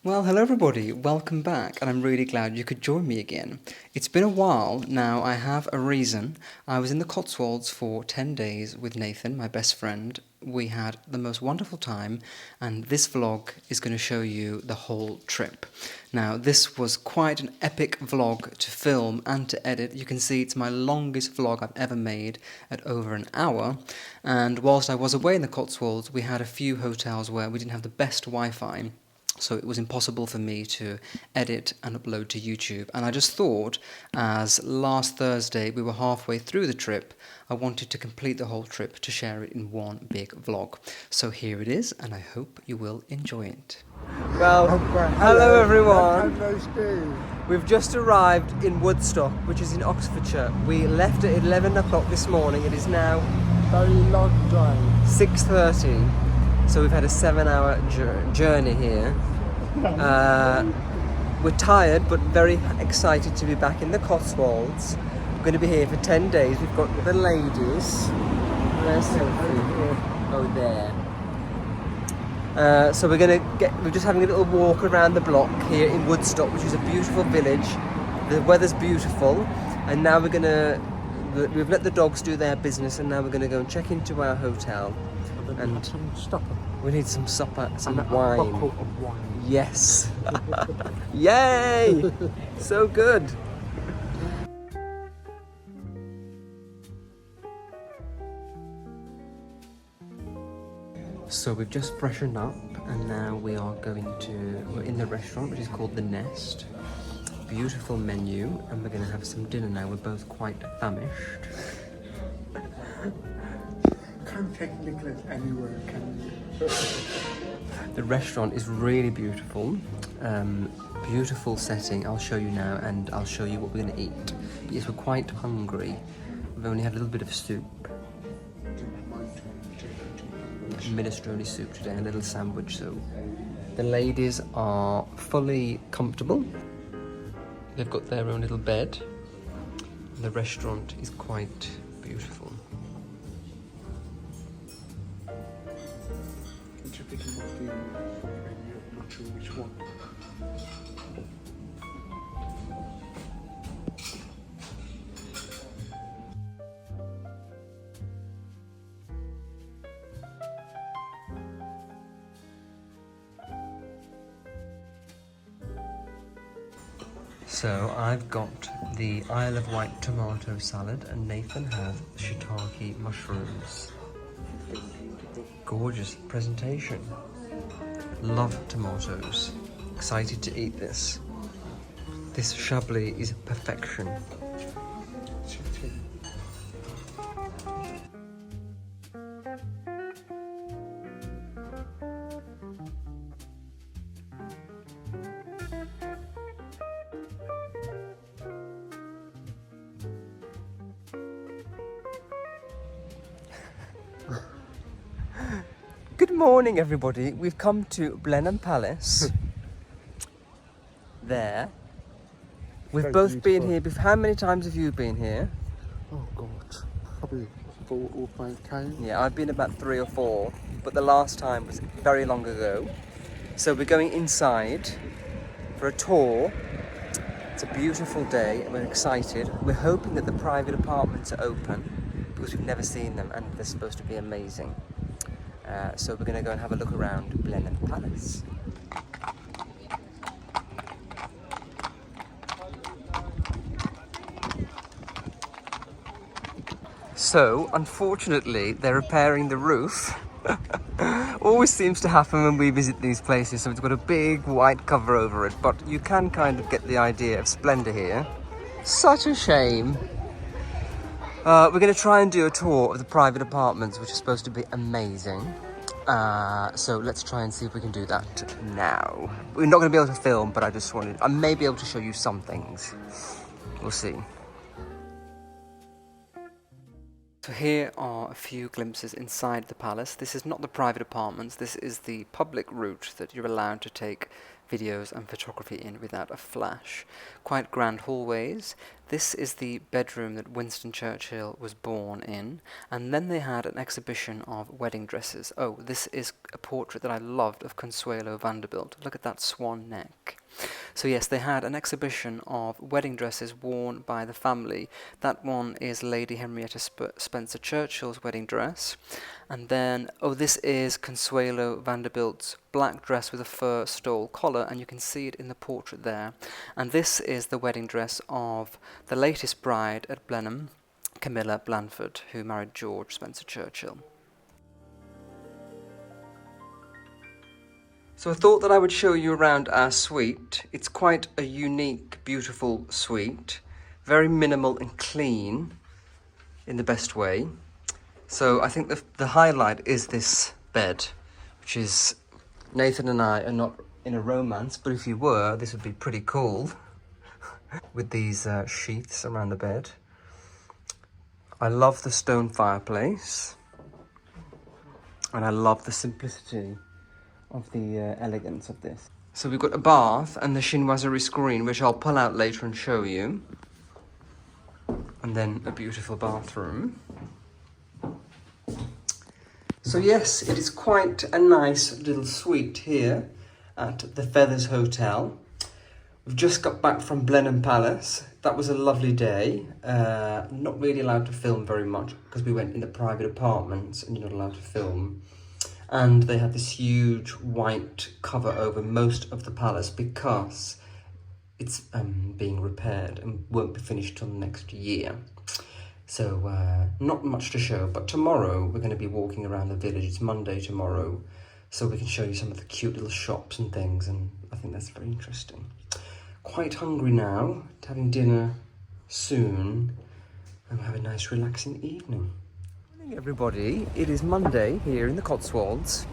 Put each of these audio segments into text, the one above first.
Well, hello everybody, welcome back, and I'm really glad you could join me again. It's been a while now, I have a reason. I was in the Cotswolds for 10 days with Nathan, my best friend. We had the most wonderful time, and this vlog is going to show you the whole trip. Now, this was quite an epic vlog to film and to edit. You can see it's my longest vlog I've ever made at over an hour, and whilst I was away in the Cotswolds, we had a few hotels where we didn't have the best Wi-Fi. So it was impossible for me to edit and upload to YouTube. And I just thought, as last Thursday we were halfway through the trip, I wanted to complete the whole trip to share it in one big vlog. So here it is, and I hope you will enjoy it. Well, hello everyone. We've just arrived in Woodstock, which is in Oxfordshire. We left at 11 o'clock this morning. It is now very long drive. 6:30. So we've had a 7-hour journey here. We're tired but very excited to be back in the Cotswolds. We're going to be here for 10 days. We've got the ladies. Where's Sophie? Oh, there. So we're just having a little walk around the block here in Woodstock, which is a beautiful village. The weather's beautiful, and now we've let the dogs do their business, and now we're going to go and check into our hotel. And we need some supper, some wine. A bottle of wine. Yes. Yay! So good. So we've just freshened up, and now we're in the restaurant, which is called The Nest. Beautiful menu, and we're going to have some dinner now. We're both quite famished. Can't take Nicolas anywhere, can you? The restaurant is really beautiful. Beautiful setting. I'll show you now, and I'll show you what we're going to eat. But yes, we're quite hungry. We've only had a little bit of soup. Minestrone soup today, a little sandwich. So the ladies are fully comfortable. They've got their own little bed. The restaurant is quite beautiful. I'm not sure which one. So I've got the Isle of Wight tomato salad, and Nathan has shiitake mushrooms. Gorgeous presentation. Love tomatoes. Excited to eat this. This chablis is perfection. Good morning, everybody. We've come to Blenheim Palace. There. We've Very both been beautiful. here. How many times have you been here? Oh God, probably 4 or 5 times. Yeah, I've been about 3 or 4, but the last time was very long ago. So we're going inside for a tour. It's a beautiful day, and we're excited. We're hoping that the private apartments are open, because we've never seen them, and they're supposed to be amazing. So we're going to go and have a look around Blenheim Palace. So, unfortunately, they're repairing the roof. Always seems to happen when we visit these places, so it's got a big white cover over it, but you can kind of get the idea of splendour here. Such a shame. We're going to try and do a tour of the private apartments, which are supposed to be amazing. So let's try and see if we can do that now. We're not going to be able to film, but I may be able to show you some things. We'll see. So here are a few glimpses inside the palace. This is not the private apartments, this is the public route that you're allowed to take videos and photography in without a flash. Quite grand hallways. This is the bedroom that Winston Churchill was born in, and then they had an exhibition of wedding dresses. Oh, this is a portrait that I loved of Consuelo Vanderbilt. Look at that swan neck. So yes, they had an exhibition of wedding dresses worn by the family. That one is Lady Henrietta Spencer Churchill's wedding dress. And then, oh, this is Consuelo Vanderbilt's black dress with a fur stole collar, and you can see it in the portrait there. And this is the wedding dress of the latest bride at Blenheim, Camilla Blanford, who married George Spencer Churchill. So I thought that I would show you around our suite. It's quite a unique, beautiful suite. Very minimal and clean in the best way. So I think the highlight is this bed, which is, Nathan and I are not in a romance, but if you were, this would be pretty cool with these sheaths around the bed. I love the stone fireplace, and I love the simplicity of the elegance of this. So we've got a bath and the chinoiserie screen, which I'll pull out later and show you. And then a beautiful bathroom. So yes, it is quite a nice little suite here at the Feathers Hotel. We've just got back from Blenheim Palace. That was a lovely day. Not really allowed to film very much because we went in the private apartments and you're not allowed to film. And they had this huge white cover over most of the palace because it's being repaired and won't be finished till next year. So not much to show, but tomorrow we're going to be walking around the village. It's Monday tomorrow, so we can show you some of the cute little shops and things, and I think that's very interesting. Quite hungry now, having dinner soon, and we'll have a nice relaxing evening. Morning everybody, it is Monday here in the Cotswolds.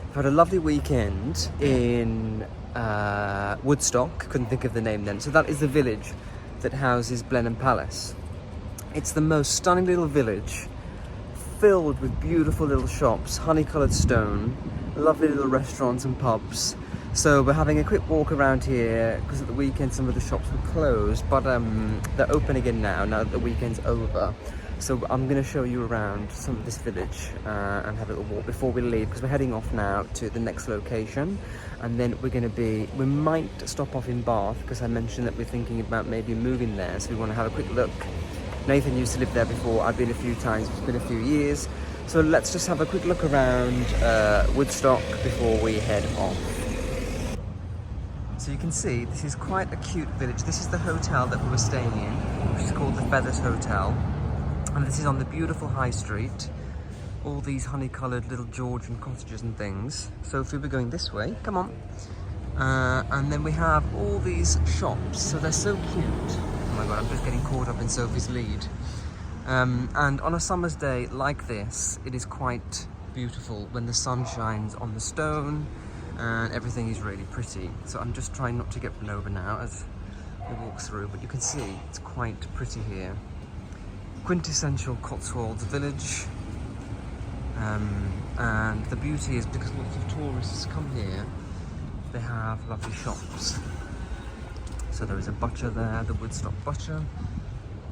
I've had a lovely weekend in Woodstock, couldn't think of the name then. So that is the village that houses Blenheim Palace. It's the most stunning little village, filled with beautiful little shops, honey-coloured stone, lovely little restaurants and pubs. So we're having a quick walk around here because at the weekend some of the shops were closed, but they're open again now that the weekend's over. So I'm going to show you around some of this village and have a little walk before we leave, because we're heading off now to the next location, and then we might stop off in Bath because I mentioned that we're thinking about maybe moving there, so we want to have a quick look. Nathan used to live there before, I've been a few times, it's been a few years, so let's just have a quick look around Woodstock before we head off. So you can see this is quite a cute village. This is the hotel that we were staying in, which is called the Feathers Hotel. And this is on the beautiful high street. All these honey-coloured little Georgian cottages and things. Sophie, we're going this way, come on. And then we have all these shops, so they're so cute. Oh my god, I'm just getting caught up in Sophie's lead. And on a summer's day like this, it is quite beautiful when the sun shines on the stone and everything is really pretty. So I'm just trying not to get run over now as we walk through, but you can see it's quite pretty here. Quintessential Cotswolds village, and the beauty is because lots of tourists come here, they have lovely shops. So there is a butcher there, the Woodstock butcher,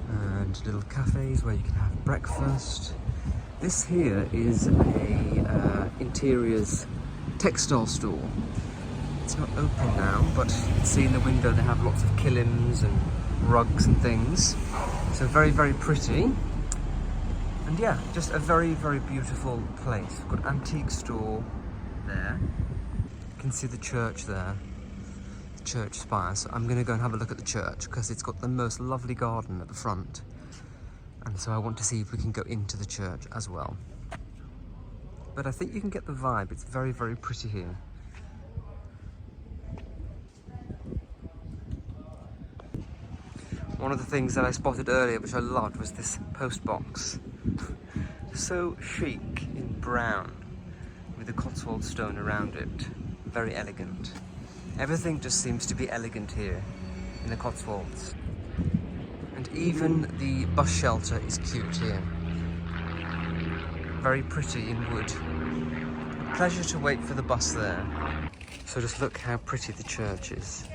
and little cafes where you can have breakfast. This here is a interiors textile store. It's not open now, but you can see in the window they have lots of kilims and rugs and things. So very, very pretty. And yeah, just a very, very beautiful place. We've got an antique store there. You can see the church there, the church spire. So I'm going to go and have a look at the church because it's got the most lovely garden at the front. And so I want to see if we can go into the church as well. But I think you can get the vibe. It's very, very pretty here. One of the things that I spotted earlier, which I loved, was this post box. So chic in brown, with the Cotswold stone around it. Very elegant. Everything just seems to be elegant here in the Cotswolds. And even the bus shelter is cute here. very pretty in wood. Pleasure to wait for the bus there. So just look how pretty the church is.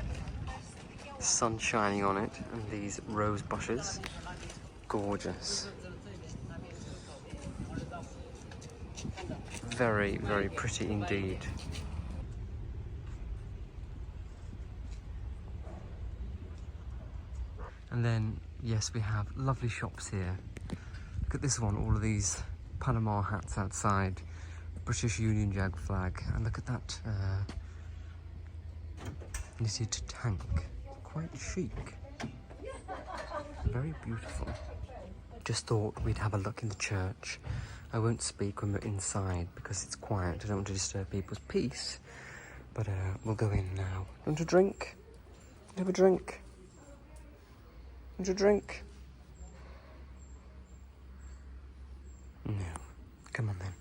Sun shining on it and these rose bushes. Gorgeous. Very, very pretty indeed. And then, yes, we have lovely shops here. Look at this one, all of these Panama hats outside, British Union Jack flag, and look at that knitted tank. Quite chic. Very beautiful. Just thought we'd have a look in the church. I won't speak when we're inside because it's quiet. I don't want to disturb people's peace. But we'll go in now. Want a drink? Have a drink? Want a drink? No. Come on then.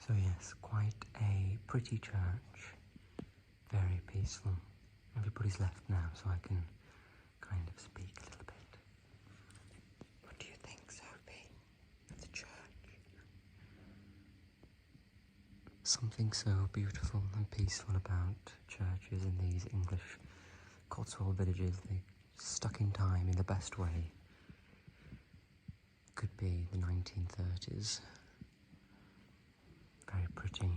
So yes, quite a pretty church, very peaceful. Everybody's left now, so I can kind of speak a little bit. What do you think, Sophie, of the church? Something so beautiful and peaceful about churches in these English Cotswold villages. They're stuck in time in the best way. Could be the 1930s. Very pretty.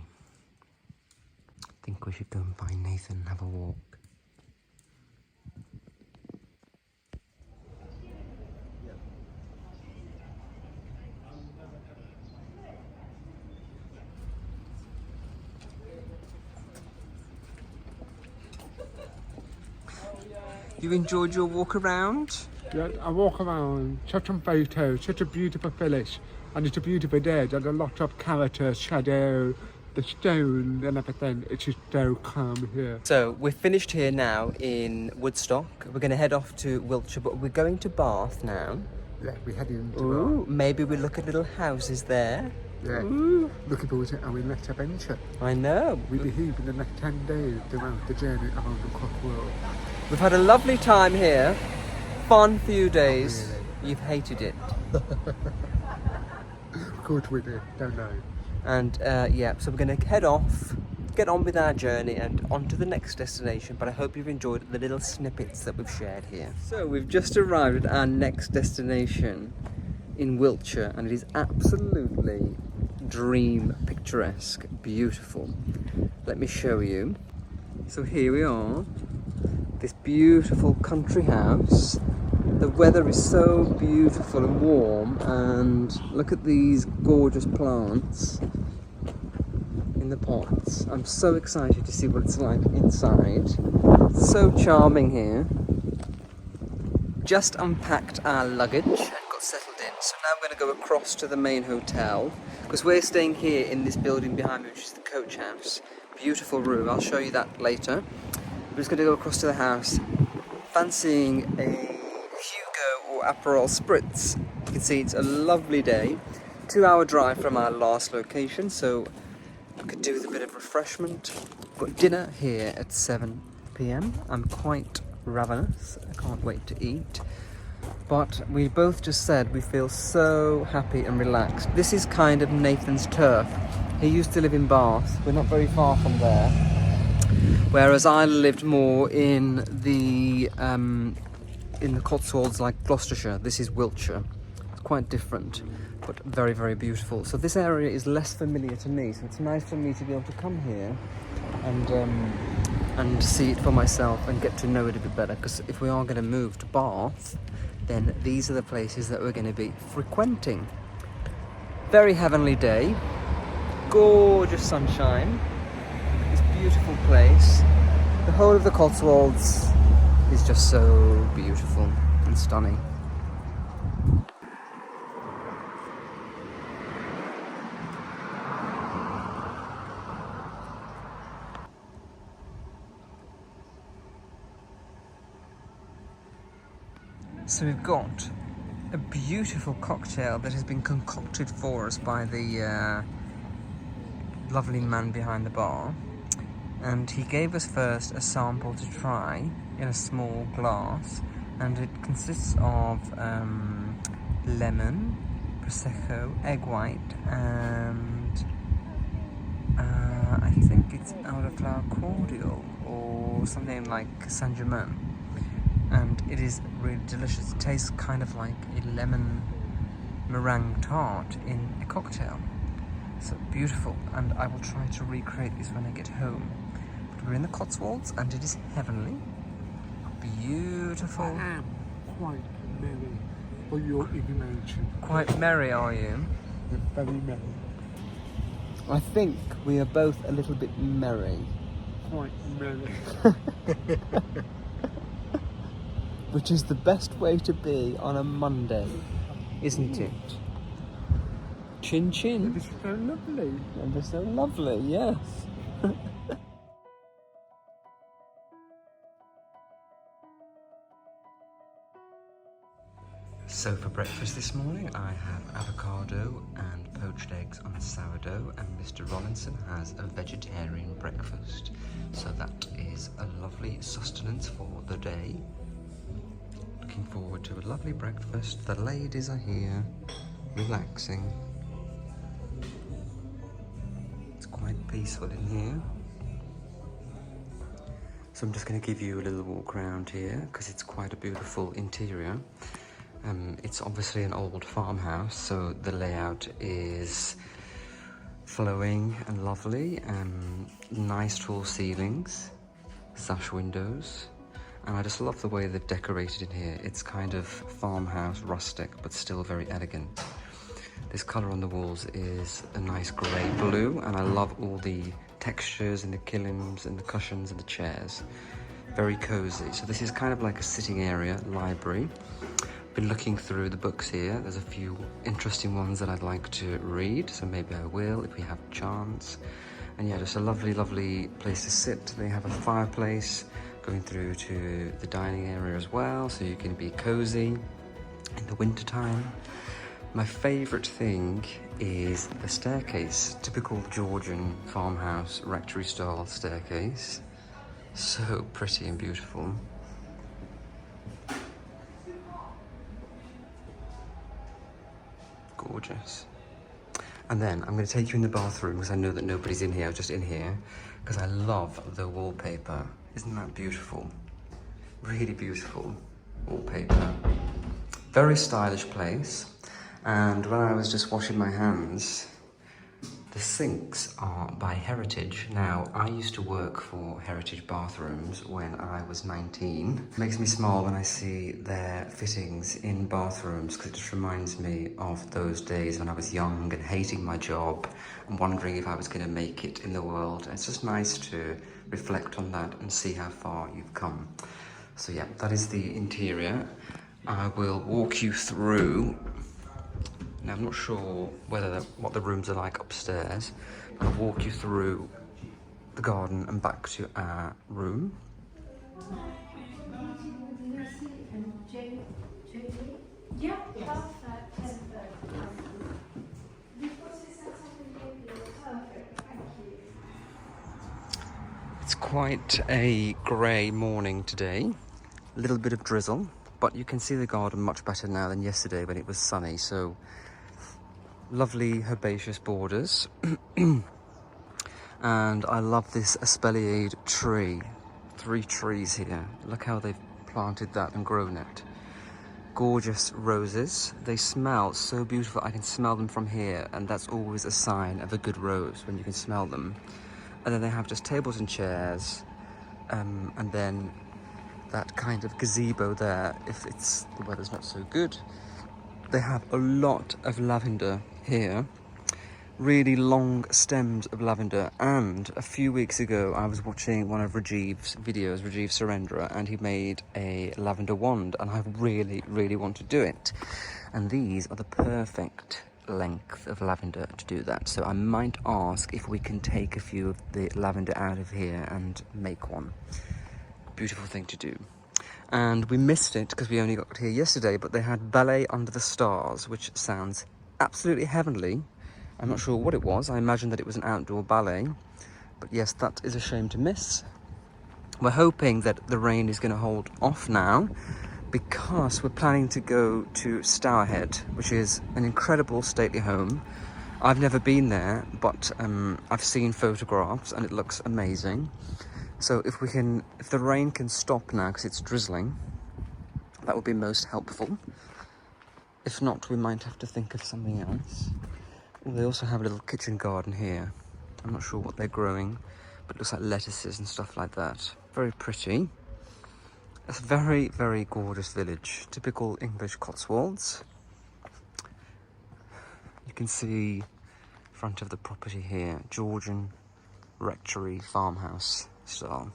I think we should go and find Nathan and have a walk. You enjoyed your walk around? Yeah, I walk around, took some photos, such a beautiful village, and it's a beautiful day. There's a lot of character, shadow, the stone and everything. It's just so calm here. So we're finished here now in Woodstock. We're going to head off to Wiltshire, but we're going to Bath now. Yeah, we're heading to Ooh, maybe we'll look at little houses there. Yeah, Ooh. looking forward to our next adventure. I know. We'll be here for the next 10 days throughout the journey around the Cotswolds. We've had a lovely time here. Fun few days. Oh, really? You've hated it. Good with it, don't know. And yeah, so we're going to head off, get on with our journey and on to the next destination. But I hope you've enjoyed the little snippets that we've shared here. So we've just arrived at our next destination in Wiltshire, and it is absolutely dream picturesque, beautiful. Let me show you. So here we are, this beautiful country house. The weather is so beautiful and warm, and look at these gorgeous plants in the pots. I'm so excited to see what it's like inside. So charming here. Just unpacked our luggage and got settled in, so now I'm going to go across to the main hotel because we're staying here in this building behind me, which is the coach house. Beautiful room, I'll show you that later. We're just going to go across to the house, fancying a Hugo or Aperol Spritz. You can see it's a lovely day. 2-hour drive from our last location, so I could do with a bit of refreshment. Got dinner here at 7 p.m. I'm quite ravenous, I can't wait to eat. But we both just said we feel so happy and relaxed. This is kind of Nathan's turf. He used to live in Bath, we're not very far from there. Whereas I lived more in the Cotswolds, like Gloucestershire. This is Wiltshire. It's quite different, but very, very beautiful. So this area is less familiar to me, so it's nice for me to be able to come here and see it for myself and get to know it a bit better. Because if we are going to move to Bath, then these are the places that we're going to be frequenting. Very heavenly day, gorgeous sunshine. Beautiful place. The whole of the Cotswolds is just so beautiful and stunning. So we've got a beautiful cocktail that has been concocted for us by the lovely man behind the bar. And he gave us first a sample to try in a small glass, and it consists of lemon, prosecco, egg white, and I think it's elderflower cordial or something like Saint Germain. And it is really delicious. It tastes kind of like a lemon meringue tart in a cocktail. So beautiful, and I will try to recreate this when I get home. But we're in the Cotswolds and it is heavenly. Beautiful. I am quite merry for your information. Quite merry, are you? You're very merry. I think we are both a little bit merry. Quite merry. Which is the best way to be on a Monday, isn't it? Chin chin. It's so lovely. And they're so lovely, yes. So for breakfast this morning I have avocado and poached eggs on sourdough, and Mr. Rollinson has a vegetarian breakfast. So that is a lovely sustenance for the day. Looking forward to a lovely breakfast. The ladies are here, relaxing. It's quite peaceful in here. So I'm just going to give you a little walk around here because it's quite a beautiful interior. It's obviously an old farmhouse, so the layout is flowing and lovely. Nice tall ceilings, sash windows, and I just love the way they've decorated in here. It's kind of farmhouse rustic, but still very elegant. This colour on the walls is a nice grey blue, and I love all the textures and the kilims and the cushions and the chairs. Very cosy. So this is kind of like a sitting area, library. Been looking through the books here. There's a few interesting ones that I'd like to read, so maybe I will if we have a chance. And yeah, just a lovely, lovely place to sit. They have a fireplace going through to the dining area as well, so you can be cozy in the winter time. My favourite thing is the staircase, typical Georgian farmhouse rectory style staircase. So pretty and beautiful. Gorgeous. And then I'm going to take you in the bathroom because I know that nobody's in here. I'm just in here because I love the wallpaper. Isn't that beautiful? Really beautiful wallpaper. Very stylish place. And when I was just washing my hands, the sinks are by Heritage. Now, I used to work for Heritage bathrooms when I was 19. It makes me smile when I see their fittings in bathrooms because it just reminds me of those days when I was young and hating my job and wondering if I was going to make it in the world. And it's just nice to reflect on that and see how far you've come. So yeah, that is the interior. I will walk you through. Now, I'm not sure what the rooms are like upstairs, but I'll walk you through the garden and back to our room. It's quite a grey morning today, a little bit of drizzle, but you can see the garden much better now than yesterday when it was sunny, so lovely herbaceous borders. And I love this espaliered tree. 3 trees here. Look how they've planted that and grown it. Gorgeous roses. They smell so beautiful. I can smell them from here, and that's always a sign of a good rose when you can smell them. And then they have just tables and chairs, and then that kind of gazebo there if the weather's not so good. They have a lot of lavender here, really long stems of lavender. And a few weeks ago I was watching one of Rajiv's videos, Rajiv Surendra, and he made a lavender wand, and I really, really want to do it. And these are the perfect length of lavender to do that. So I might ask if we can take a few of the lavender out of here and make one. Beautiful thing to do. and we missed it because we only got here yesterday, but they had Ballet Under the Stars, which sounds absolutely heavenly. I'm not sure what it was. I imagine that it was an outdoor ballet, but yes, that is a shame to miss. We're hoping that the rain is going to hold off now, because we're planning to go to Stourhead, which is an incredible stately home. I've never been there, but I've seen photographs and it looks amazing. So if the rain can stop now because it's drizzling, that would be most helpful. If not, we might have to think of something else. They also have a little kitchen garden here. I'm not sure what they're growing, but it looks like lettuces and stuff like that. Very pretty. It's a very, very gorgeous village. Typical English Cotswolds. You can see front of the property here, Georgian rectory farmhouse style.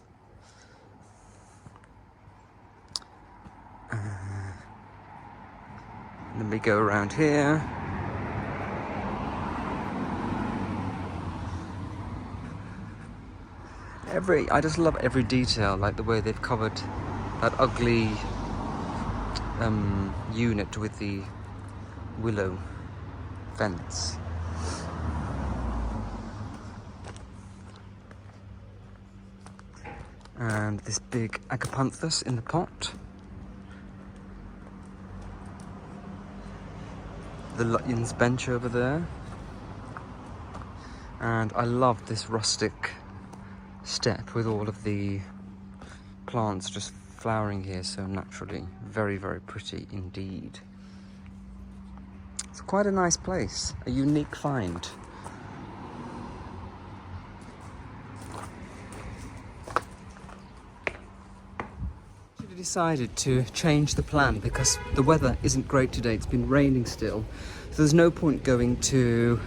Then we go around here. I just love every detail, like the way they've covered that ugly unit with the willow fence. And this big agapanthus in the pot. The Lutyens bench over there. And I love this rustic step with all of the plants just flowering here so naturally. Very, very pretty indeed. It's quite a nice place, a unique find. We decided to change the plan because the weather isn't great today. It's been raining still, so there's no point going to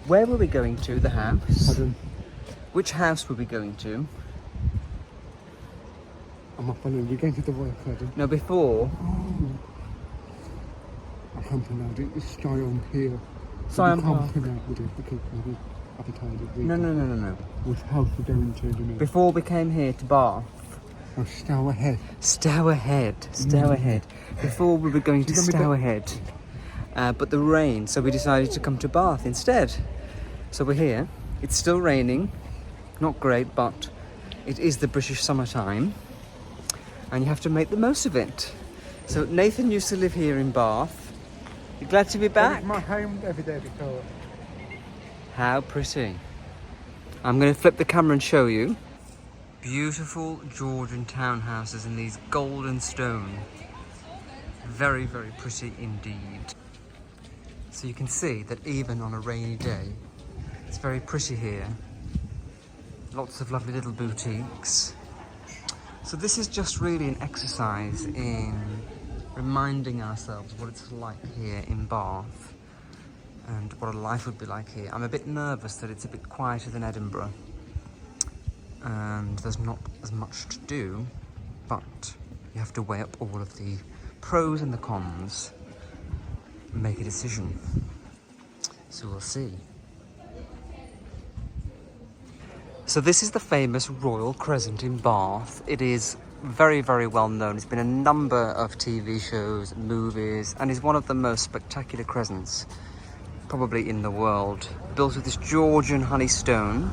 where were we going to? The house? Pardon? Which house were we going to? I'm up on it. We're going to the Royal Garden. No, before. Oh. I can't pronounce it. It's Sion Hill. Sion Park. Park. Can't pronounce it because maybe advertise it. No. Which house we're going to, you know? Before we came here to Bath. Oh, Stourhead. Stourhead. Before we were going to Stourhead. But the rain, so we decided to come to Bath instead. So we're here. It's still raining. Not great, but it is the British summertime. And you have to make the most of it. So Nathan used to live here in Bath. You glad to be back? It's my home every day before. How pretty. I'm going to flip the camera and show you. Beautiful Georgian townhouses in these golden stone. Very, very pretty indeed. So you can see that even on a rainy day, it's very pretty here. Lots of lovely little boutiques. So this is just really an exercise in reminding ourselves what it's like here in Bath and what a life would be like here. I'm a bit nervous that it's a bit quieter than Edinburgh and there's not as much to do, but you have to weigh up all of the pros and the cons and make a decision. So we'll see. So this is the famous Royal Crescent in Bath. It is very, very well known. It's been a number of TV shows, movies, and is one of the most spectacular crescents probably in the world. Built with this Georgian honey stone,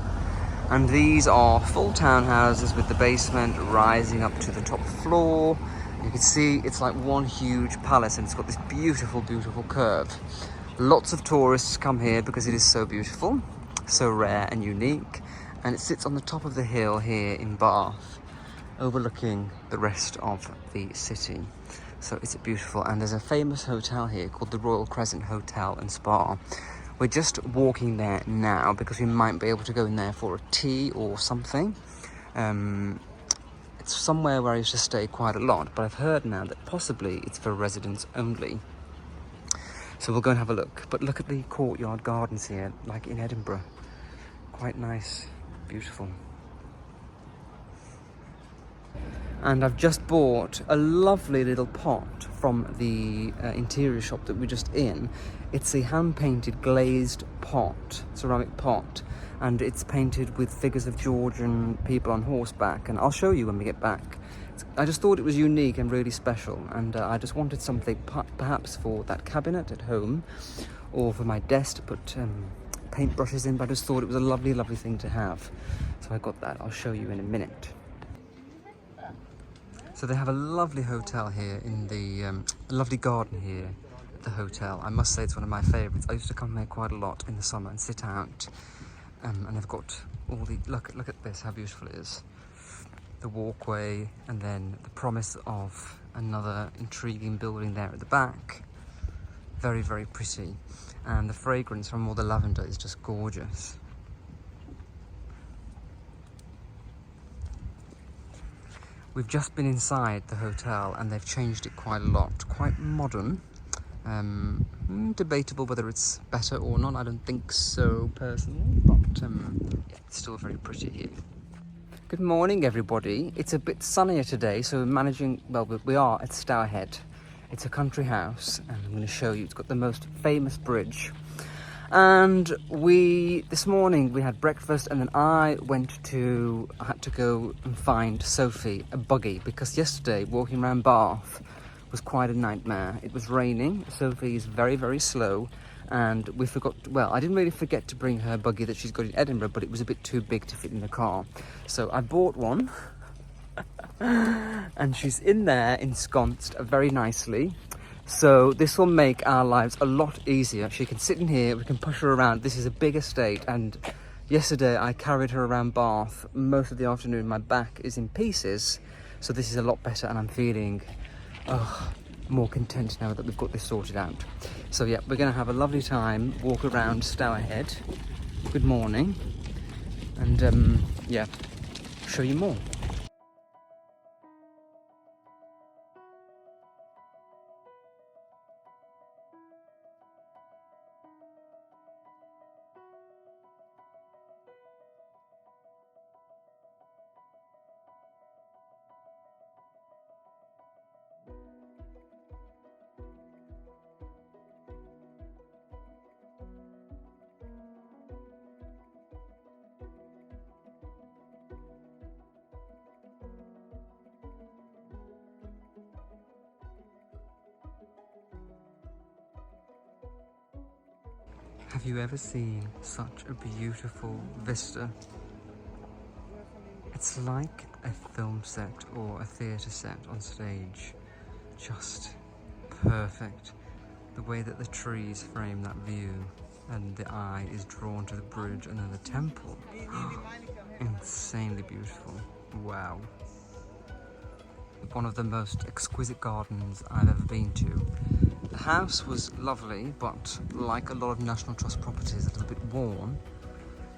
and these are full townhouses with the basement rising up to the top floor. You can see it's like one huge palace and it's got this beautiful, beautiful curve. Lots of tourists come here because it is so beautiful, so rare and unique. And it sits on the top of the hill here in Bath, overlooking the rest of the city. So it's beautiful, and there's a famous hotel here called the Royal Crescent Hotel and Spa. We're just walking there now because we might be able to go in there for a tea or something. It's somewhere where I used to stay quite a lot, but I've heard now that possibly it's for residents only. So we'll go and have a look. But look at the courtyard gardens here, like in Edinburgh. Quite nice. Beautiful. And I've just bought a lovely little pot from the interior shop that we're just in. It's a hand-painted glazed pot, ceramic pot, and it's painted with figures of Georgian people on horseback, and I'll show you when we get back. I just thought it was unique and really special, and I just wanted something perhaps for that cabinet at home or for my desk to put paintbrushes in, but I just thought it was a lovely, lovely thing to have. So I got that. I'll show you in a minute. So they have a lovely hotel here in the, a lovely garden here at the hotel. I must say it's one of my favourites. I used to come here quite a lot in the summer and sit out. And they've got all the, look at this, how beautiful it is. The walkway, and then the promise of another intriguing building there at the back. Very, very pretty. And the fragrance from all the lavender is just gorgeous. We've just been inside the hotel and they've changed it quite a lot. Quite modern. Debatable whether it's better or not. I don't think so personally, but yeah, it's still very pretty here. Good morning, everybody. It's a bit sunnier today, so we're managing, well, we are at Stourhead. It's a country house, and I'm going to show you. It's got the most famous bridge. And this morning we had breakfast, and then I had to go and find Sophie a buggy, because yesterday walking around Bath was quite a nightmare. It was raining. Sophie is very, very slow, and we forgot, well, I didn't really forget to bring her buggy that she's got in Edinburgh, but it was a bit too big to fit in the car. So I bought one, and she's in there ensconced very nicely. So this will make our lives a lot easier. She can sit in here, we can push her around. This is a big estate, and yesterday I carried her around Bath most of the afternoon. My back is in pieces, so this is a lot better, and I'm feeling more content now that we've got this sorted out. So yeah, we're going to have a lovely time, walk around Stourhead. Good morning, and yeah, show you more. Have you ever seen such a beautiful vista? It's like a film set or a theatre set on stage. Just perfect. The way that the trees frame that view, and the eye is drawn to the bridge, and then the temple. Insanely beautiful. Wow. One of the most exquisite gardens I've ever been to. The house was lovely, but like a lot of National Trust properties, a little bit worn.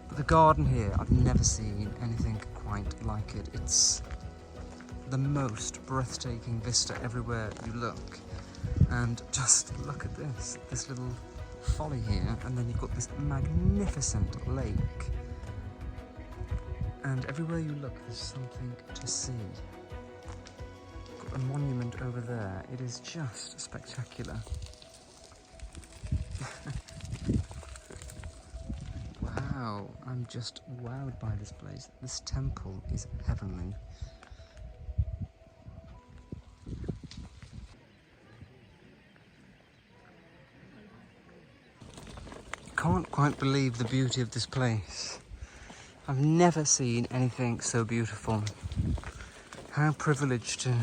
But the garden here, I've never seen anything quite like it. It's the most breathtaking vista everywhere you look. And just look at this little folly here, and then you've got this magnificent lake. And everywhere you look, there's something to see. Got a monument over there. It is just spectacular. Wow, I'm just wowed by this place. This temple is heavenly. Can't quite believe the beauty of this place. I've never seen anything so beautiful. How privileged to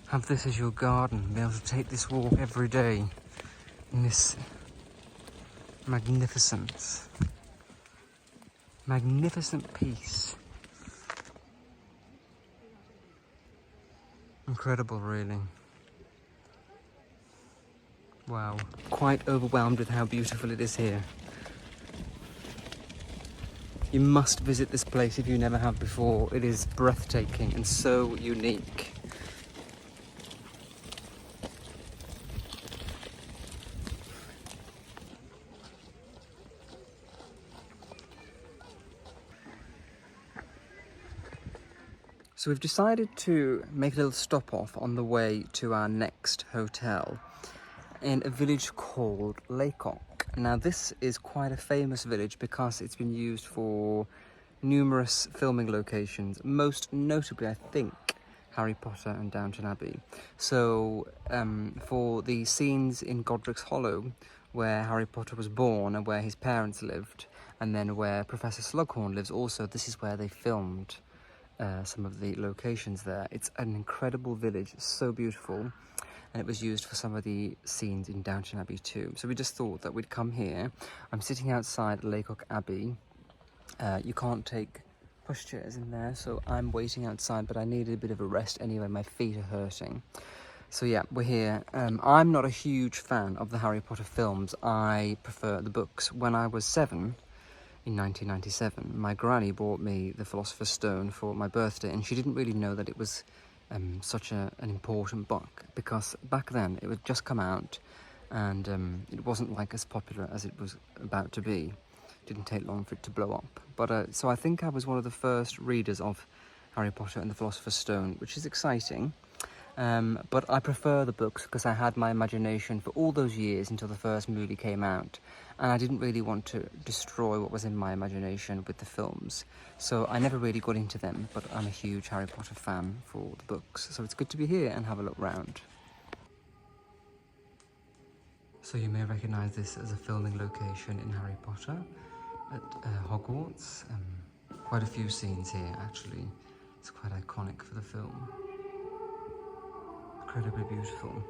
have this as your garden, be able to take this walk every day in this magnificence. Magnificent peace. Incredible, really. Wow. Quite overwhelmed with how beautiful it is here. You must visit this place if you never have before. It is breathtaking and so unique. So we've decided to make a little stop off on the way to our next hotel in a village called Laycock. Now this is quite a famous village because it's been used for numerous filming locations, most notably I think Harry Potter and Downton Abbey. So for the scenes in Godric's Hollow where Harry Potter was born and where his parents lived, and then where Professor Slughorn lives also, this is where they filmed some of the locations there. It's an incredible village, so beautiful, and it was used for some of the scenes in Downton Abbey too. So we just thought that we'd come here. I'm sitting outside Laycock Abbey. You can't take pushchairs in there, so I'm waiting outside, but I needed a bit of a rest anyway. My feet are hurting. So yeah, we're here. I'm not a huge fan of the Harry Potter films. I prefer the books. When I was 7, in 1997, my granny bought me The Philosopher's Stone for my birthday, and she didn't really know that it was such an important book, because back then it had just come out, and it wasn't like as popular as it was about to be. It didn't take long for it to blow up. But so I think I was one of the first readers of Harry Potter and the Philosopher's Stone, which is exciting. But I prefer the books because I had my imagination for all those years until the first movie came out, and I didn't really want to destroy what was in my imagination with the films, so I never really got into them. But I'm a huge Harry Potter fan for the books, so it's good to be here and have a look round. So you may recognise this as a filming location in Harry Potter at Hogwarts. Quite a few scenes here actually. It's quite iconic for the film. Incredibly beautiful.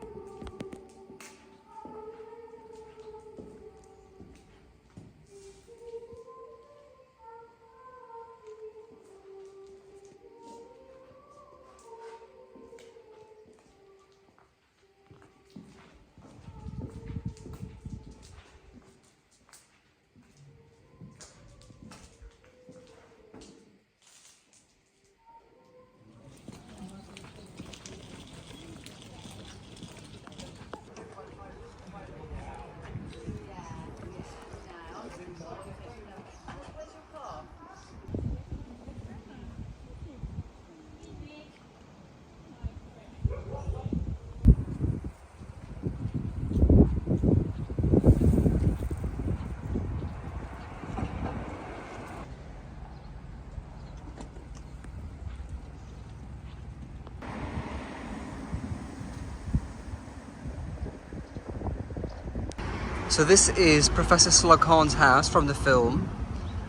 So this is Professor Slughorn's house from the film,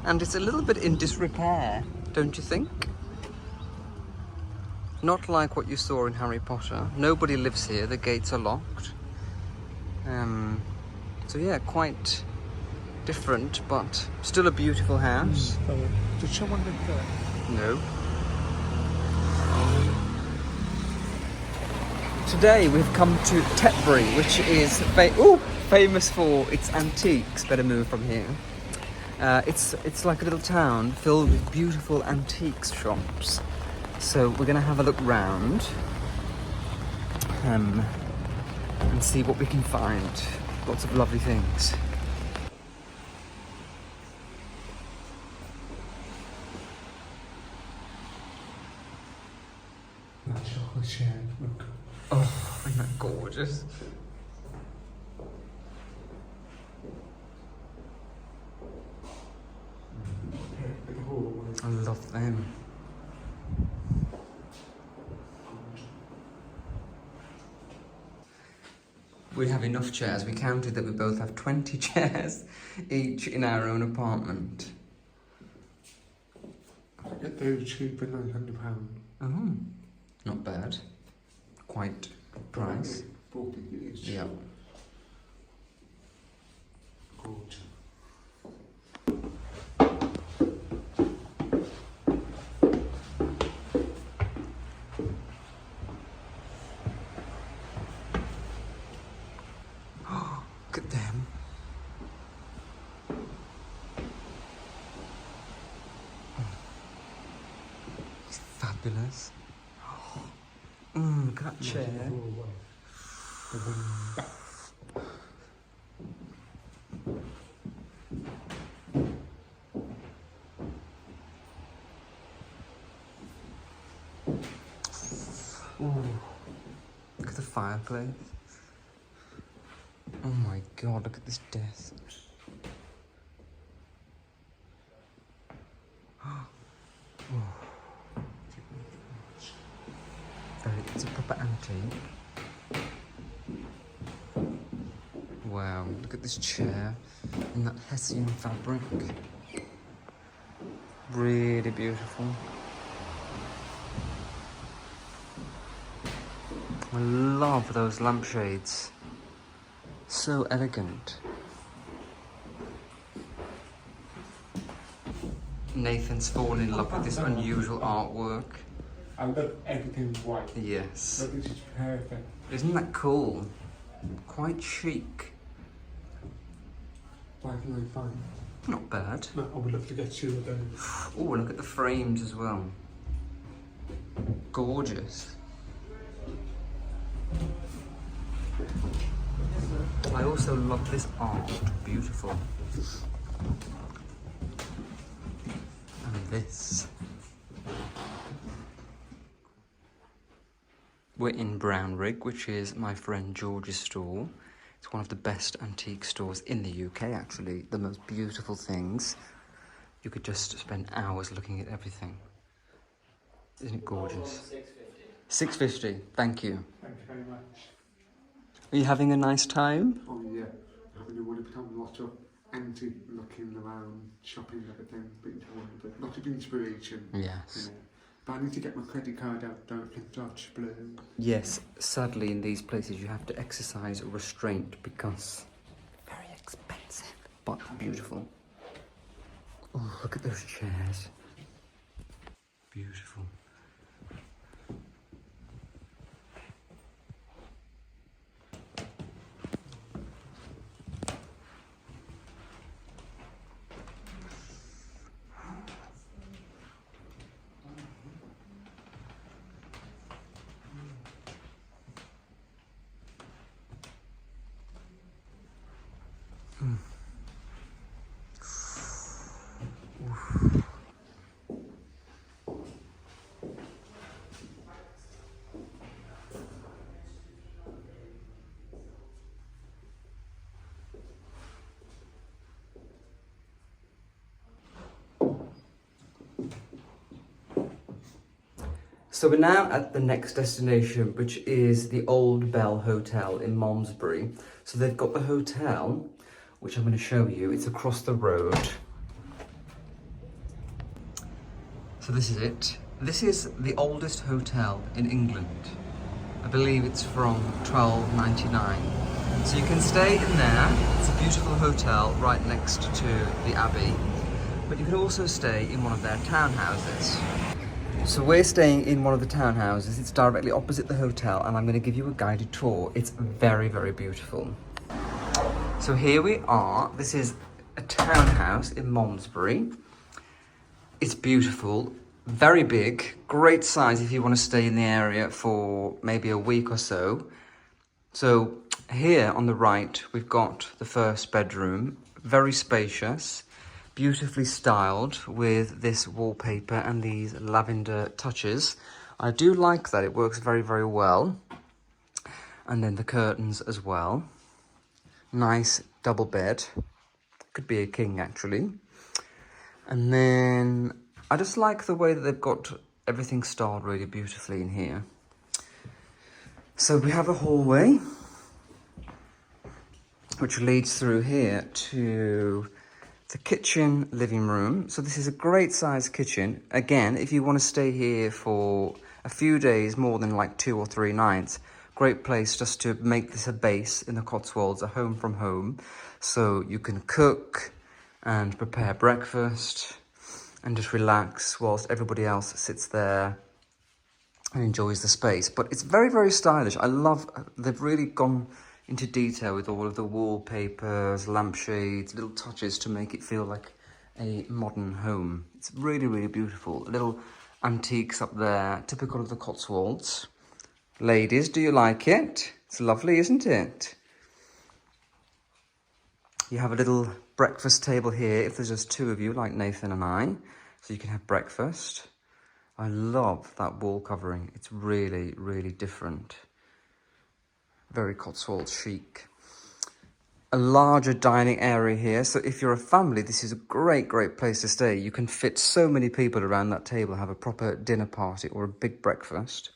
and it's a little bit in disrepair, don't you think? Not like what you saw in Harry Potter. Nobody lives here, the gates are locked. So yeah, quite different, but still a beautiful house. Did someone live there? No. Today we've come to Tetbury, which is famous for its antiques. Better move from here. It's like a little town filled with beautiful antiques shops. So we're gonna have a look round and see what we can find. Lots of lovely things. That chocolate chair, look. Oh, isn't that gorgeous? I love them. We have enough chairs. We counted that we both have 20 chairs each in our own apartment. I get those cheap for £900. Oh, not bad. Quite good price. 40 each. Yeah. Gorgeous. Look at them. It's fabulous. Look at that chair. Ooh, look at the fireplace. Oh my god, look at this desk. It's a proper antique. Wow, look at this chair in that Hessian fabric. Really beautiful. I love those lampshades. So elegant. Nathan's fallen in love with this unusual artwork. I love everything white. Yes. But this is perfect. Isn't that cool? Quite chic. 595. Not bad. No, I would love to get 2 of those. Oh, look at the frames as well. Gorgeous. I also love this art. Beautiful. And this. We're in Brownrigg, which is my friend George's store. It's one of the best antique stores in the UK, actually. The most beautiful things. You could just spend hours looking at everything. Isn't it gorgeous? $6.50. Thank you. Thank you very much. Are you having a nice time? Oh yeah, having a wonderful time. A lot of antique looking around, shopping, everything. But a lot of inspiration. Yes. But I need to get my credit card out, don't indulge blue. Yes, sadly in these places you have to exercise restraint because very expensive, but beautiful. Oh, look at those chairs. Beautiful. So we're now at the next destination, which is the Old Bell Hotel in Malmesbury. So they've got the hotel, which I'm going to show you. It's across the road. So this is it. This is the oldest hotel in England. I believe it's from 1299. So you can stay in there. It's a beautiful hotel right next to the Abbey. But you can also stay in one of their townhouses. So we're staying in one of the townhouses. It's directly opposite the hotel, and I'm going to give you a guided tour. It's very, very beautiful. So here we are. This is a townhouse in Malmesbury. It's beautiful, very big, great size if you want to stay in the area for maybe a week or so. So here on the right, we've got the first bedroom, very spacious. Beautifully styled with this wallpaper and these lavender touches. I do like that, it works very, very well. And then the curtains as well. Nice double bed. Could be a king actually. And then I just like the way that they've got everything styled really beautifully in here. So we have a hallway which leads through here to the kitchen living room. So this is a great size kitchen. Again, if you want to stay here for a few days, more than like 2 or 3 nights, great place just to make this a base in the Cotswolds, a home from home. So you can cook and prepare breakfast and just relax whilst everybody else sits there and enjoys the space. But it's very, very stylish. I love, they've really gone into detail with all of the wallpapers, lampshades, little touches to make it feel like a modern home. It's really, really beautiful. Little antiques up there, typical of the Cotswolds. Ladies, do you like it? It's lovely, isn't it? You have a little breakfast table here if there's just 2 of you, like Nathan and I. So you can have breakfast. I love that wall covering. It's really, really different. Very Cotswold chic. A larger dining area here. So if you're a family, this is a great, great place to stay. You can fit so many people around that table, have a proper dinner party or a big breakfast.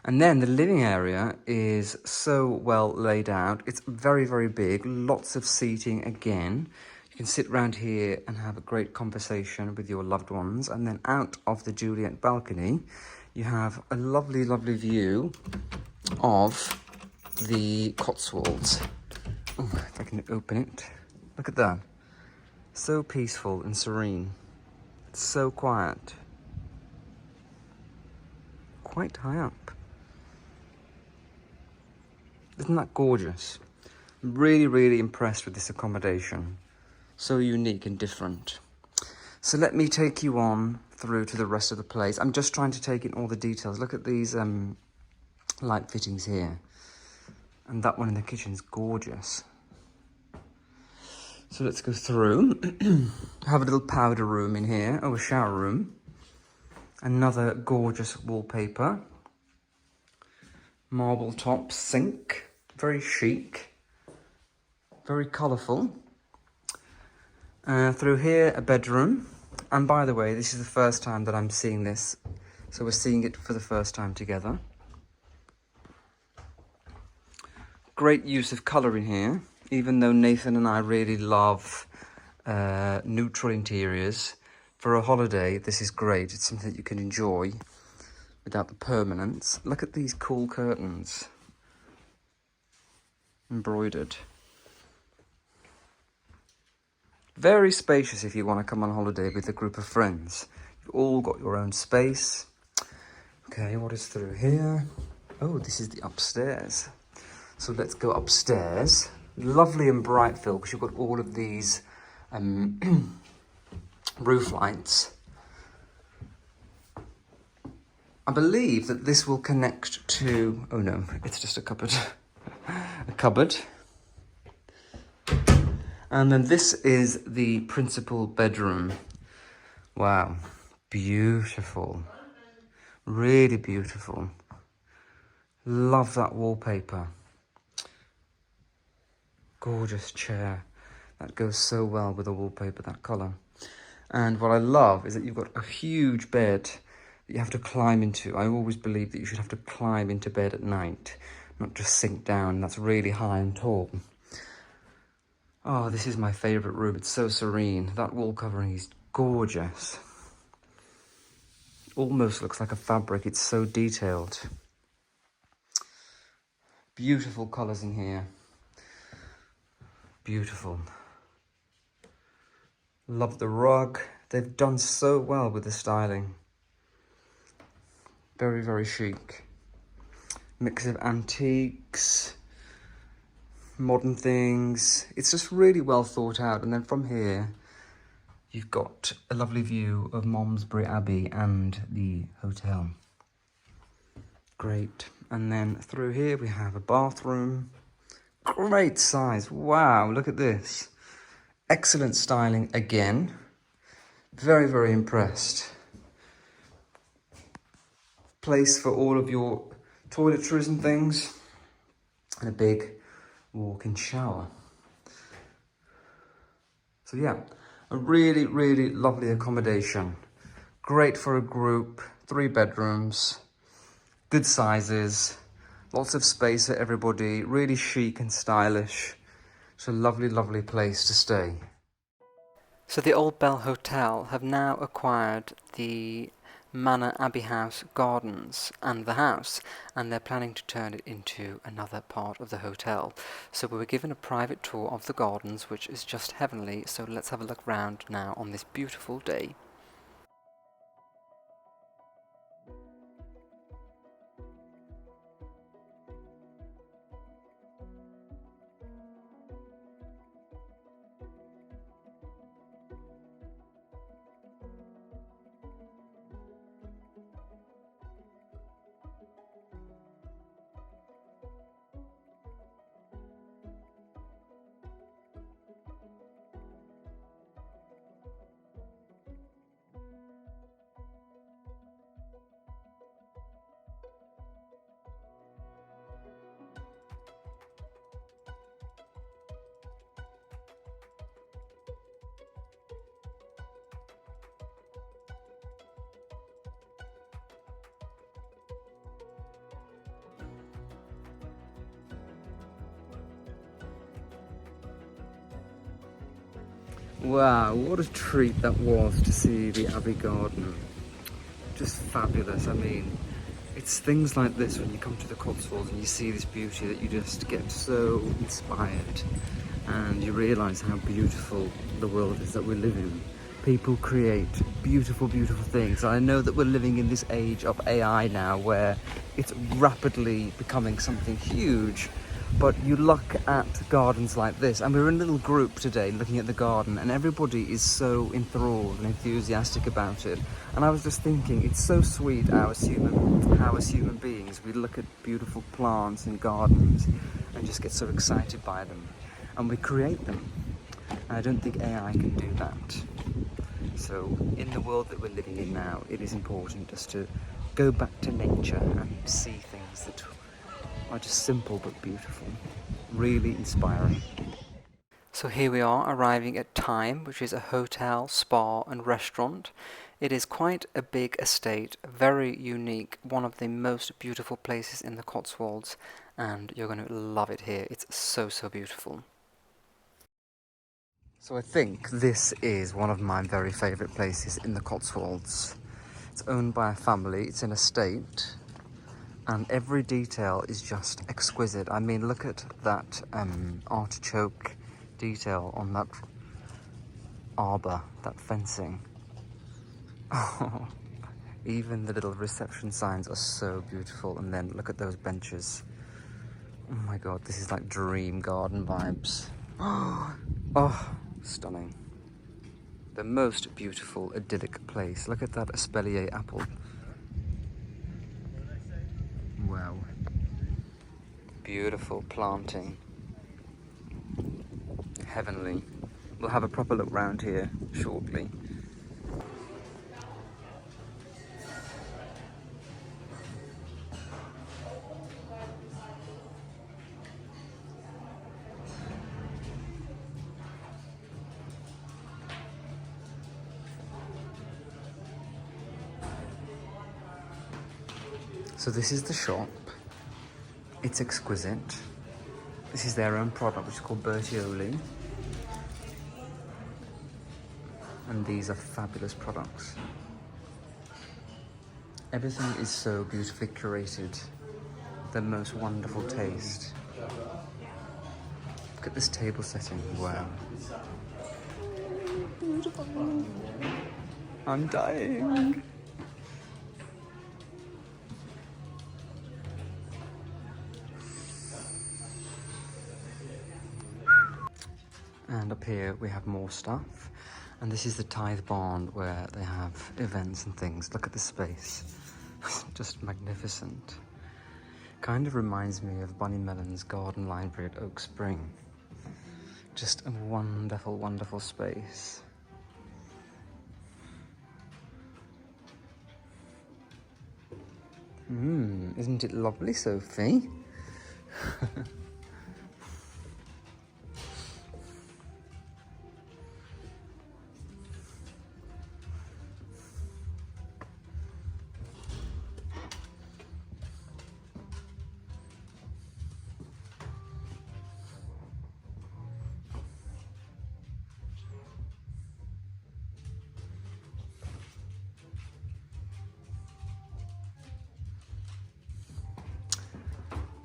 And then the living area is so well laid out. It's very, very big. Lots of seating again. You can sit around here and have a great conversation with your loved ones. And then out of the Juliet balcony, you have a lovely, lovely view of the Cotswolds. Oh, if I can open it. Look at that. So peaceful and serene. It's so quiet. Quite high up. Isn't that gorgeous? I'm really, really impressed with this accommodation. So unique and different. So let me take you on through to the rest of the place. I'm just trying to take in all the details. Look at these light fittings here. And that one in the kitchen is gorgeous. So let's go through. Have a little powder room in here. Oh, a shower room. Another gorgeous wallpaper. Marble top sink. Very chic. Very colourful. Through here, a bedroom. And by the way, this is the first time that I'm seeing this. So we're seeing it for the first time together. Great use of colour in here. Even though Nathan and I really love neutral interiors. For a holiday, this is great. It's something that you can enjoy without the permanence. Look at these cool curtains. Embroidered. Very spacious if you want to come on holiday with a group of friends. You've all got your own space. Okay, what is through here? Oh, this is the upstairs. So let's go upstairs. Lovely and bright feel because you've got all of these roof lights. I believe that this will connect to... Oh no, it's just a cupboard. A cupboard. And then this is the principal bedroom. Wow, beautiful. Really beautiful. Love that wallpaper. Gorgeous chair. That goes so well with the wallpaper, that colour. And what I love is that you've got a huge bed that you have to climb into. I always believe that you should have to climb into bed at night, not just sink down. That's really high and tall. Oh, this is my favourite room. It's so serene. That wall covering is gorgeous. Almost looks like a fabric. It's so detailed. Beautiful colours in here. Beautiful. Love the rug. They've done so well with the styling. Very, very chic. Mix of antiques, modern things. It's just really well thought out. And then from here, you've got a lovely view of Malmesbury Abbey and the hotel. Great. And then through here we have a bathroom. Great size. Wow, look at this. Excellent styling again. Very, very impressed. Place for all of your toiletries and things. And a big walk-in shower. So yeah, a really, really lovely accommodation. Great for a group, 3 bedrooms, good sizes, lots of space for everybody, really chic and stylish. It's a lovely, lovely place to stay. So the Old Bell Hotel have now acquired the Manor Abbey House gardens and the house, and they're planning to turn it into another part of the hotel. So we were given a private tour of the gardens, which is just heavenly, so let's have a look round now on this beautiful day. Wow, what a treat that was to see the Abbey Garden. Just fabulous. I mean, it's things like this when you come to the Cotswolds and you see this beauty that you just get so inspired and you realise how beautiful the world is that we live in. People create beautiful, beautiful things. I know that we're living in this age of AI now where it's rapidly becoming something huge, but you look at gardens like this, and we're in a little group today looking at the garden, and everybody is so enthralled and enthusiastic about it. And I was just thinking, it's so sweet how as human beings we look at beautiful plants and gardens and just get so excited by them, and we create them. And I don't think AI can do that. So in the world that we're living in now, it is important just to go back to nature and see things that are just simple but beautiful. Really inspiring. So here we are arriving at Time, which is a hotel, spa and restaurant. It is quite a big estate, very unique, one of the most beautiful places in the Cotswolds, and you're going to love it here. It's so, so beautiful. So I think this is one of my very favourite places in the Cotswolds. It's owned by a family, it's an estate, and every detail is just exquisite. I mean, look at that artichoke detail on that arbour, that fencing. Oh, even the little reception signs are so beautiful, and then look at those benches. Oh my god, this is like dream garden vibes. Oh, stunning. The most beautiful, idyllic place. Look at that espalier apple. Wow. Beautiful planting. Heavenly. We'll have a proper look round here shortly. So this is the shop. It's exquisite. This is their own product, which is called Bertioli. And these are fabulous products. Everything is so beautifully curated. The most wonderful taste. Look at this table setting. Wow. Beautiful. I'm dying. And up here we have more stuff. And this is the Tithe Barn where they have events and things. Look at the space. Just magnificent. Kind of reminds me of Bunny Mellon's garden library at Oak Spring. Just a wonderful, wonderful space. Isn't it lovely, Sophie?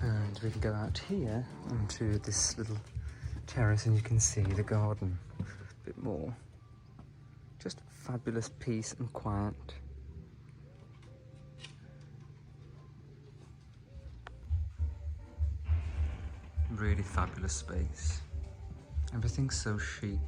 And we can go out here onto this little terrace and you can see the garden a bit more. Just fabulous peace and quiet. Really fabulous space. Everything's so chic.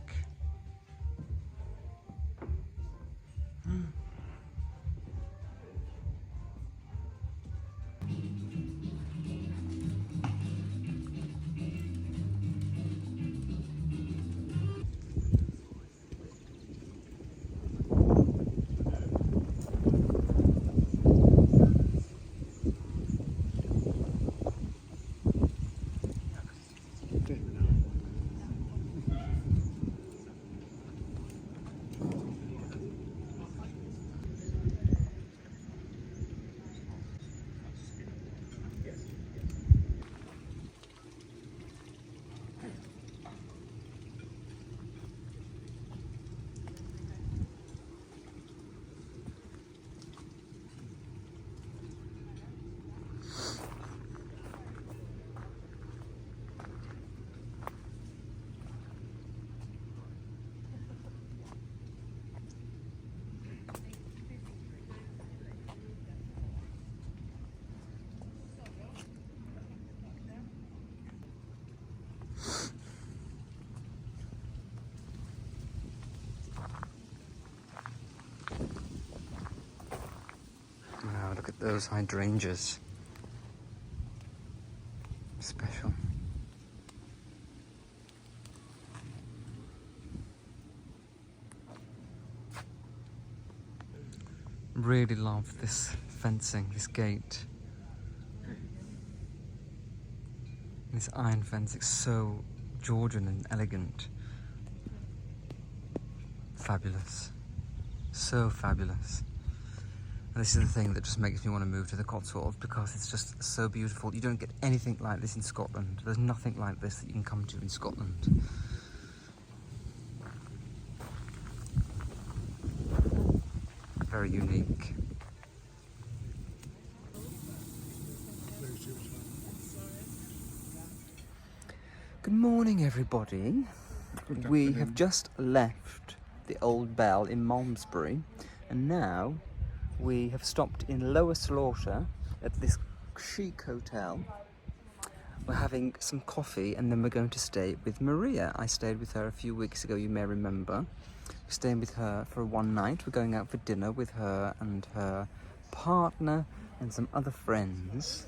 Look at those hydrangeas. Special. Really love this fencing, this gate. This iron fence, it's so Georgian and elegant. Fabulous. So fabulous. And this is the thing that just makes me want to move to the Cotswolds, because it's just so beautiful. You don't get anything like this in Scotland. There's nothing like this that you can come to in Scotland. Very unique. Good morning, everybody. We have just left the Old Bell in Malmesbury, and now we have stopped in Lower Slaughter at this chic hotel. We're having some coffee, and then we're going to stay with Maria. I stayed with her a few weeks ago, you may remember. We're staying with her for one night. We're going out for dinner with her and her partner and some other friends.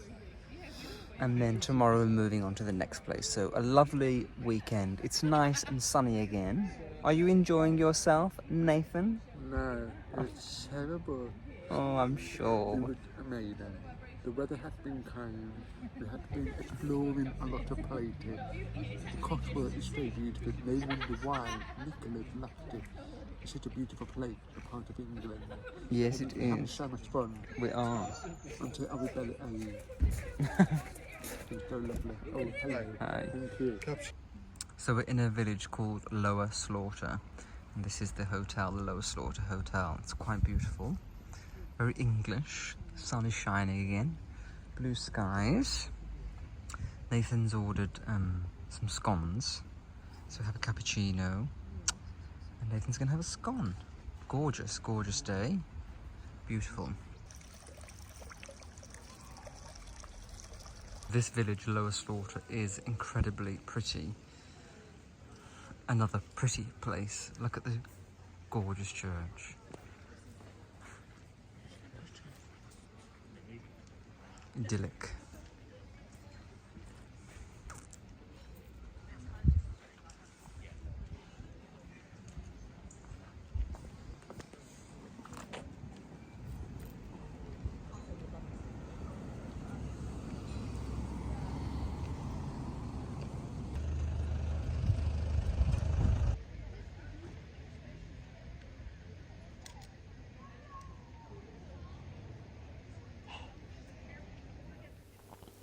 And then tomorrow we're moving on to the next place. So a lovely weekend. It's nice and sunny again. Are you enjoying yourself, Nathan? No, it's terrible. Oh, I'm sure. It was amazing. The weather has been kind. We have been exploring a lot of places. The Cotswolds is so beautiful. No wonder why Nicolas loved it. It's such a beautiful place, a part of England. Yes, it We're having is. so much fun. We are. Until our belly It's so lovely. Oh, hello. Hi. Thank you. So we're in a village called Lower Slaughter, and this is the hotel, the Lower Slaughter Hotel. It's quite beautiful, very English. The sun is shining again, blue skies. Nathan's ordered some scones, so we have a cappuccino, and Nathan's gonna have a scone. Gorgeous, gorgeous day, beautiful. This village, Lower Slaughter, is incredibly pretty. Another pretty place. Look at the gorgeous church. Idyllic.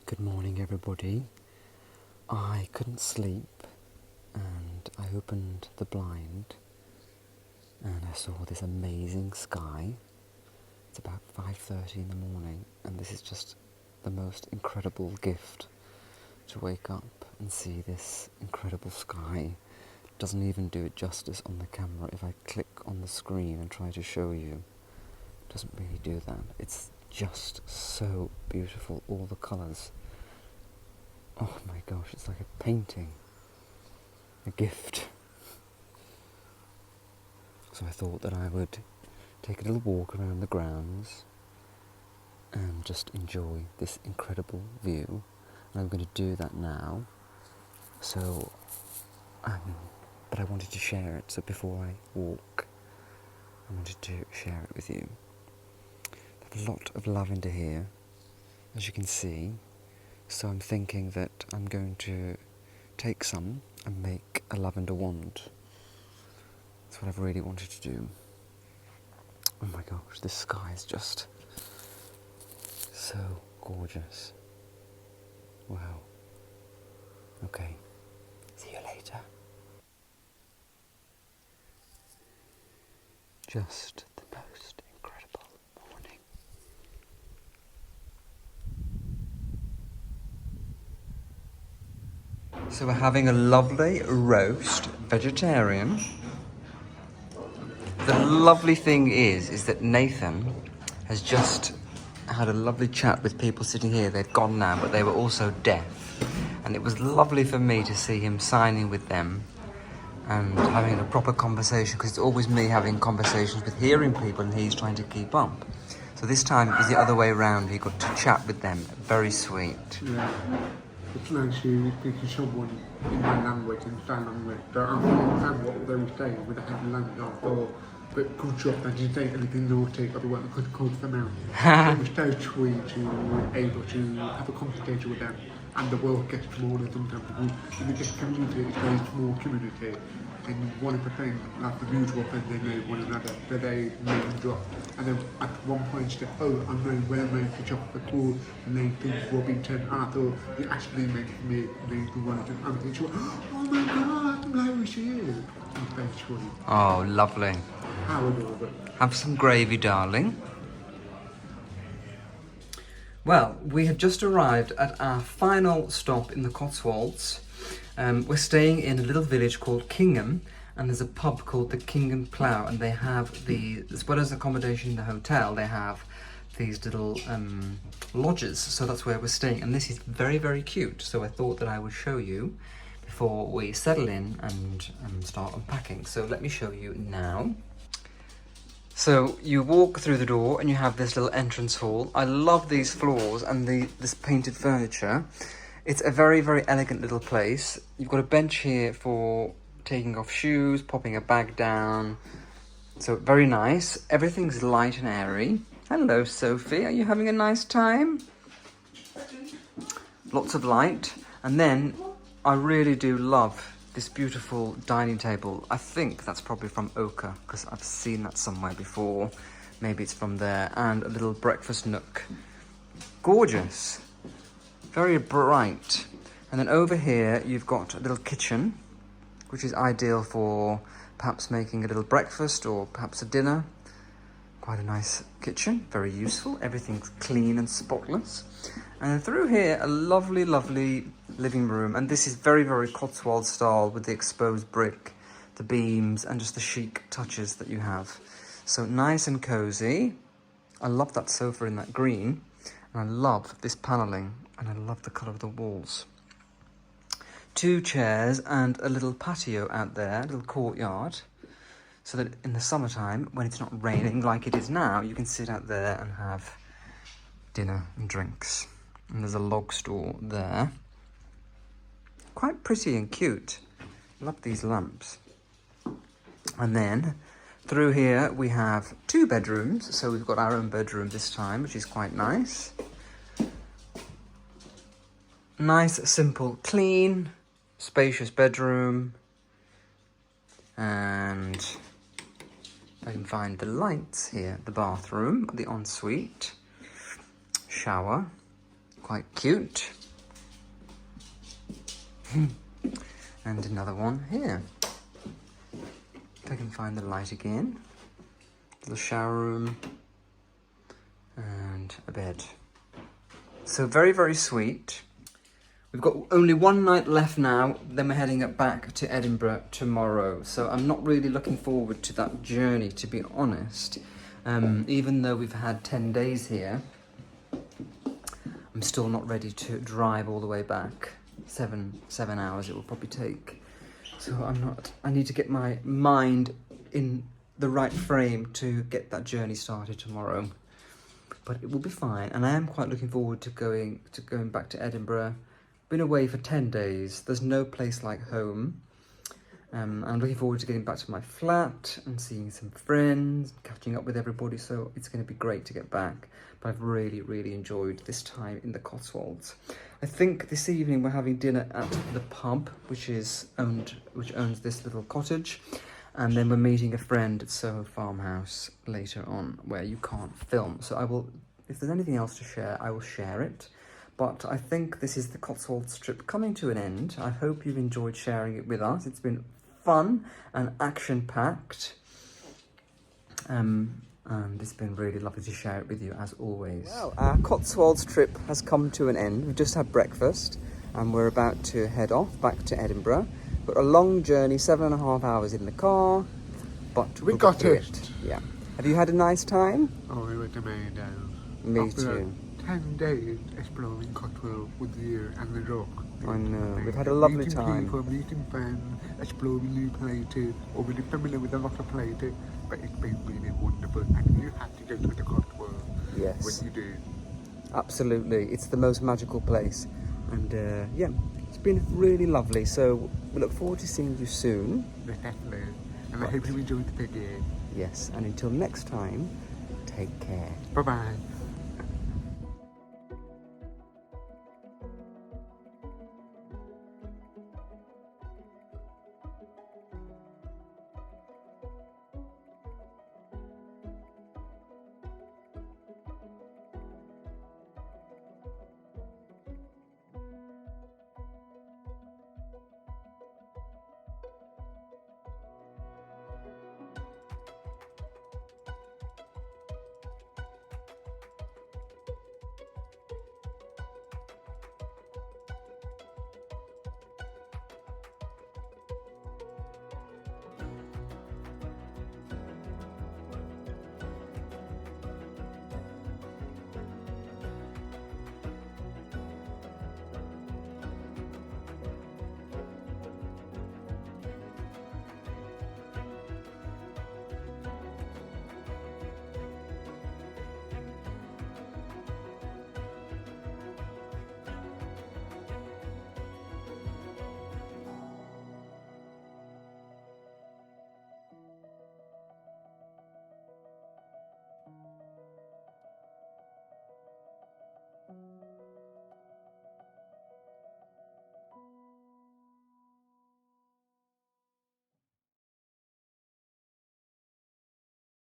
Good morning, everybody. I couldn't sleep, and I opened the blind and I saw this amazing sky. It's about 5:30 in the morning, and this is just the most incredible gift to wake up and see this incredible sky. It doesn't even do it justice on the camera. If I click on the screen and try to show you, it doesn't really do that. It's just so beautiful, all the colours. Oh my gosh, it's like a painting, a gift. So I thought that I would take a little walk around the grounds and just enjoy this incredible view. And I'm going to do that now. So, but I wanted to share it. So before I walk, I wanted to share it with you. There's a lot of lavender here, as you can see. So I'm thinking that I'm going to take some and make a lavender wand. That's what I've really wanted to do. Oh my gosh, this sky is just so gorgeous. Wow. Okay, see you later. Just the most incredible morning. So we're having a lovely roast, vegetarian. The lovely thing is that Nathan has just had a lovely chat with people sitting here. They'd gone now, but they were also deaf. And it was lovely for me to see him signing with them and having a proper conversation, because it's always me having conversations with hearing people and he's trying to keep up. So So this time it was the other way around. He got to chat with them. Very sweet. Yeah. It's nice you speaking someone in my language and sign language. I understand what they were saying with the heavy language I thought. But good job that you didn't say anything naughty, otherwise I could call them out. It was so sweet to be able to have a conversation with them. And the world gets smaller sometimes. In this community, it's a very small community. And one of the things, like the mutual friends, they know one another, so they name drop. And then at one point she said, oh, I know where my job for called Nathan Rollinson. And I thought, you actually mentioned me, Nathan Rollinson. And I think she went, oh my God, I'm like, who she is. It's very sweet. Oh, lovely. How adorable. Have some gravy, darling. Well, we have just arrived at our final stop in the Cotswolds. We're staying in a little village called Kingham, and there's a pub called the Kingham Plough, and they have as well as accommodation in the hotel, they have these little lodges, so that's where we're staying, and this is very, very cute, so I thought that I would show you before we settle in and start unpacking. So let me show you now. So you walk through the door and you have this little entrance hall. I love these floors and this painted furniture. It's a very, very elegant little place. You've got a bench here for taking off shoes, popping a bag down. So very nice. Everything's light and airy. Hello, Sophie. Are you having a nice time? Lots of light. And then I really do love this beautiful dining table. I think that's probably from Ochre, because I've seen that somewhere before. Maybe it's from there. And a little breakfast nook. Gorgeous. Very bright. And then over here, you've got a little kitchen, which is ideal for perhaps making a little breakfast or perhaps a dinner. Quite a nice kitchen, very useful. Everything's clean and spotless. And through here, a lovely, lovely living room. And this is very, very Cotswold style with the exposed brick, the beams, and just the chic touches that you have. So nice and cozy. I love that sofa in that green. And I love this paneling. And I love the colour of the walls. 2 chairs and a little patio out there, a little courtyard. So that in the summertime, when it's not raining like it is now, you can sit out there and have dinner and drinks. And there's a log store there. Quite pretty and cute. Love these lamps. And then through here we have 2 bedrooms. So we've got our own bedroom this time, which is quite nice. Nice, simple, clean, spacious bedroom. And I can find the lights here. The bathroom, the ensuite, shower, quite cute. And another one here. If I can find the light again. Little shower room and a bed. So very, very sweet. We've got only 1 night left now, then we're heading back to Edinburgh tomorrow. So I'm not really looking forward to that journey, to be honest. Even though we've had 10 days here, I'm still not ready to drive all the way back. 7 hours it will probably take. So I need to get my mind in the right frame to get that journey started tomorrow. But it will be fine, and I am quite looking forward to going back to Edinburgh. Been away for 10 days. There's no place like home. I'm looking forward to getting back to my flat and seeing some friends, catching up with everybody. So it's going to be great to get back. But I've really, really enjoyed this time in the Cotswolds. I think this evening we're having dinner at the pub, which owns this little cottage. And then we're meeting a friend at Soho Farmhouse later on, where you can't film. So I will, if there's anything else to share, I will share it. But I think this is the Cotswolds trip coming to an end. I hope you've enjoyed sharing it with us. It's been fun and action-packed. And it's been really lovely to share it with you, as always. Well, our Cotswolds trip has come to an end. We've just had breakfast, and we're about to head off back to Edinburgh. But a long journey, 7.5 hours in the car, but We got it. Yeah. Have you had a nice time? Oh, it was amazing. Me After too. 10 days exploring Cotswold with you and the dog. I know. We've had a lovely time. People, meeting friends, exploring new places, already familiar with a lot of places, but it's been really wonderful. And you have to go to the Cotswold. Yes. when you do. Absolutely, it's the most magical place, and yeah, it's been really lovely. So we look forward to seeing you soon. Definitely. And I Right. hope you enjoyed the video. Yes, and until next time, take care. Bye bye.